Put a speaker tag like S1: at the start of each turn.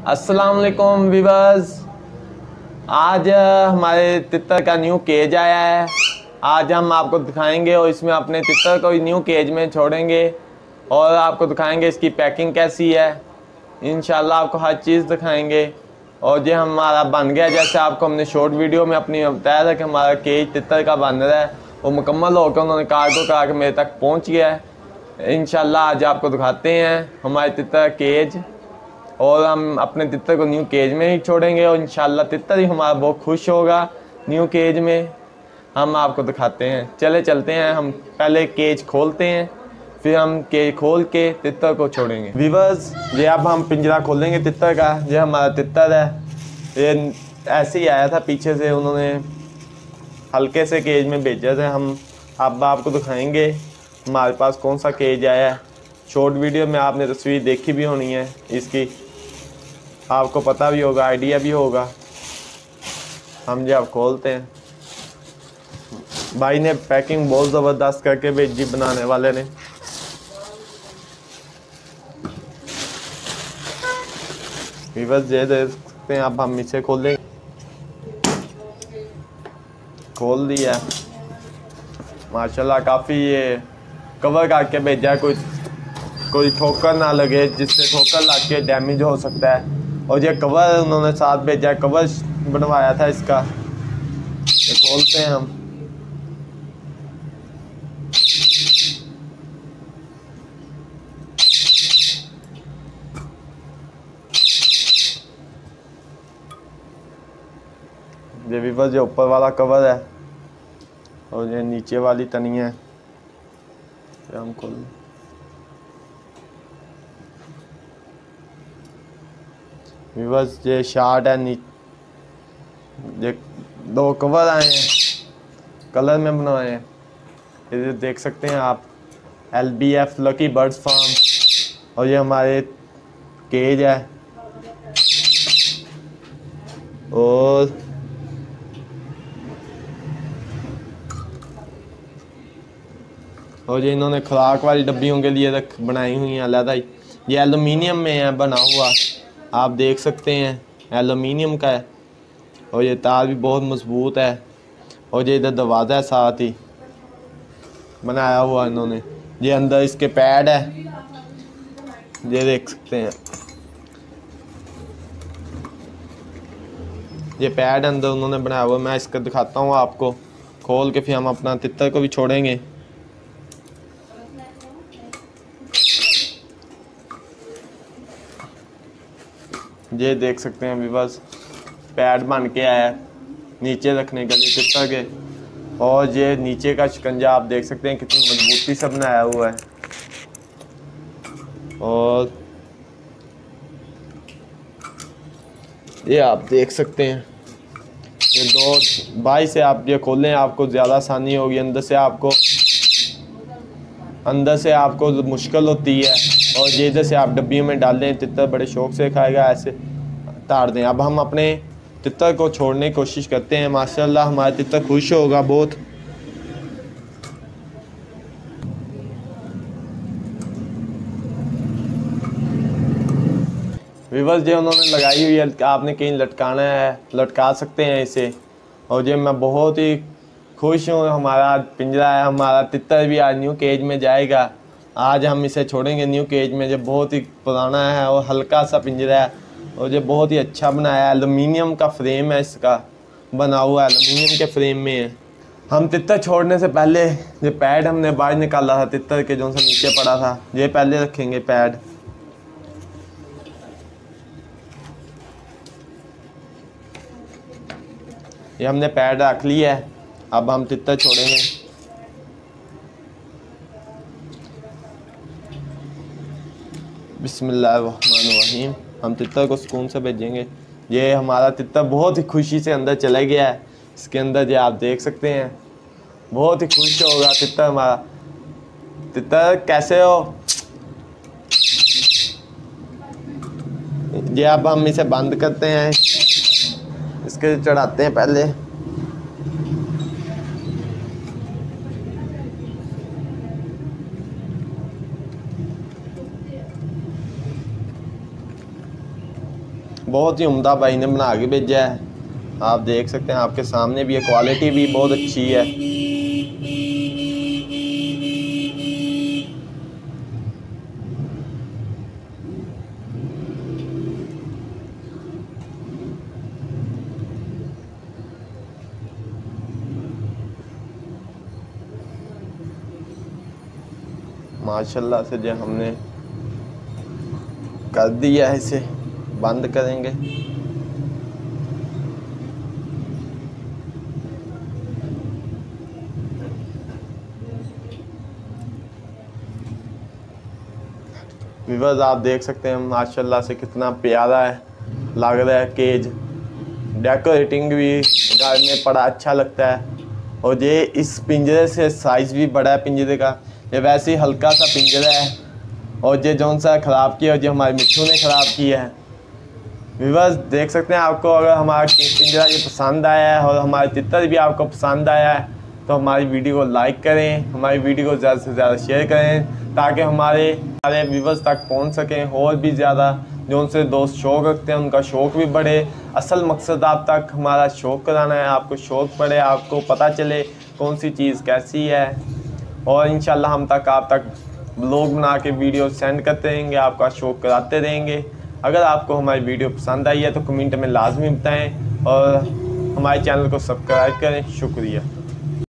S1: अस्सलाम वालेकुम वीवर्स। आज हमारे तितर का न्यू केज आया है। आज हम आपको दिखाएंगे और इसमें अपने तितर को न्यू केज में छोड़ेंगे और आपको दिखाएंगे इसकी पैकिंग कैसी है। इंशाल्लाह आपको हर चीज़ दिखाएंगे। और ये हमारा बन गया, जैसे आपको हमने शॉर्ट वीडियो में अपनी बताया था कि हमारा केज तितर का बन रहा है, वो मुकम्मल होकर उन्होंने कार्गो करा के मेरे तक पहुँच गया है। इंशाल्लाह आज आपको दिखाते हैं हमारे तितर केज, और हम अपने तितर को न्यू केज में ही छोड़ेंगे और इंशाल्लाह तितर ही हमारा बहुत खुश होगा न्यू केज में। हम आपको दिखाते हैं, चलते हैं। हम पहले केज खोलते हैं, फिर हम केज खोल के तितर को छोड़ेंगे। वीवर्स, ये अब हम पिंजरा खोलेंगे तितर का। ये हमारा तितर है, ये ऐसे ही आया था पीछे से, उन्होंने हल्के से केज में भेजा था। हम अब आपको दिखाएंगे हमारे पास कौन सा केज आया है। शॉर्ट वीडियो में आपने तस्वीर देखी भी होनी है इसकी, आपको पता भी होगा, आइडिया भी होगा। हम जब खोलते हैं, भाई ने पैकिंग बहुत ज़बरदस्त करके भेजी बनाने वाले ने। वीवर्स ये देख सकते हैं। अब हम इसे खोलेंगे। खोल दिया माशाल्लाह, काफ़ी ये कवर करके भेजा है, कोई ठोकर ना लगे, जिससे ठोकर लग के डैमेज हो सकता है। और ये कवर उन्होंने साथ भेजा है, कवर बनवाया था इसका। ये खोलते हैं हम। ये वीवर्स जो ऊपर वाला कवर है और ये नीचे वाली तनी है। हम खोल, वीवर्स ये शार्ट है, ये दो कवर आए हैं, कलर में बनाए हैं। ये देख सकते हैं आप, LBF लकी बर्ड्स फार्म। और ये हमारे केज है। और ये इन्होंने खुराक वाली डब्बियों के लिए बनाई हुई हैं अलग ही। ये एलुमिनियम में है बना हुआ, आप देख सकते हैं, एलुमिनियम का है। और ये तार भी बहुत मजबूत है। और ये इधर दरवाज़ा है साथ ही बनाया हुआ इन्होंने। ये अंदर इसके पैड है, ये देख सकते हैं। ये पैड अंदर उन्होंने बनाया हुआ। मैं इसका दिखाता हूँ आपको खोल के, फिर हम अपना तितर को भी छोड़ेंगे। ये देख सकते हैं वीवर्स, पैड बन के आया है नीचे रखने के लिए तितर के। और ये नीचे का शिकंजा आप देख सकते हैं कितनी मजबूती से बनाया हुआ है। और ये आप देख सकते हैं, ये दो बाई से आप ये खोलें, आपको ज़्यादा आसानी होगी। अंदर से आपको मुश्किल होती है। और ये इधर से आप डब्बियों में डाल दें, तितर बड़े शौक से खाएगा, ऐसे तार दें। अब हम अपने तितर को छोड़ने की कोशिश करते हैं। माशाल्लाह हमारा तितर खुश होगा बहुत। वीवर्स जो उन्होंने लगाई हुई है, आपने कहीं लटकाना है लटका सकते हैं इसे। और ये मैं बहुत ही खुश हूँ, हमारा पिंजरा है, हमारा तितर भी आज न्यू केज में जाएगा। आज हम इसे छोड़ेंगे न्यू केज में। जो बहुत ही पुराना है और हल्का सा पिंजरा है, और ये बहुत ही अच्छा बनाया है। एलुमिनियम का फ्रेम है, इसका बना हुआ एलुमिनियम के फ्रेम में है। हम तितर छोड़ने से पहले ये पैड हमने बाहर निकाला था तितर के, जो से नीचे पड़ा था, ये पहले रखेंगे पैड। ये हमने पैड रख लिया है। अब हम तितर छोड़ेंगे। बिस्मिल्लाहिर्रहमानिर्रहीम। हम तितर को सुकून से भेजेंगे। ये हमारा तितर बहुत ही खुशी से अंदर चला गया है। इसके अंदर ये आप देख सकते हैं, बहुत ही खुश होगा तितर हमारा। तितर कैसे हो? ये अब हम इसे बंद करते हैं, इसके चढ़ाते हैं पहले। बहुत ही उम्दा भाई ने बना के भेजा है, आप देख सकते हैं, आपके सामने भी है, क्वालिटी भी बहुत अच्छी है। माशाल्लाह से जो हमने कर दिया है, इसे बंद करेंगे। व्यूअर्स आप देख सकते हैं माशाल्लाह से कितना प्यारा है, लग रहा है केज। डेकोरेटिंग भी घर में बड़ा अच्छा लगता है। और ये इस पिंजरे से साइज़ भी बड़ा है पिंजरे का, ये वैसे ही हल्का सा पिंजरा है। और ये जौन सा ख़राब किया, जो हमारे मिट्ठू ने ख़राब किया है। व्यूअर्स देख सकते हैं, आपको अगर हमारा पिंजरा ये पसंद आया है और हमारे तितर भी आपको पसंद आया है तो हमारी वीडियो को लाइक करें, हमारी वीडियो को ज़्यादा से ज़्यादा शेयर करें, ताकि हमारे व्यूअर्स तक पहुंच सकें। और भी ज़्यादा जो उनसे दोस्त शौक़ रखते हैं उनका शौक़ भी बढ़े। असल मकसद आप तक हमारा शौक़ कराना है, आपको शौक़ बढ़े, आपको पता चले कौन सी चीज़ कैसी है। और इंशाल्लाह हम तक आप तक ब्लॉग बना के वीडियो सेंड करते रहेंगे, आपका शौक़ कराते रहेंगे। अगर आपको हमारी वीडियो पसंद आई है तो कमेंट में लाजमी बताएं और हमारे चैनल को सब्सक्राइब करें। शुक्रिया।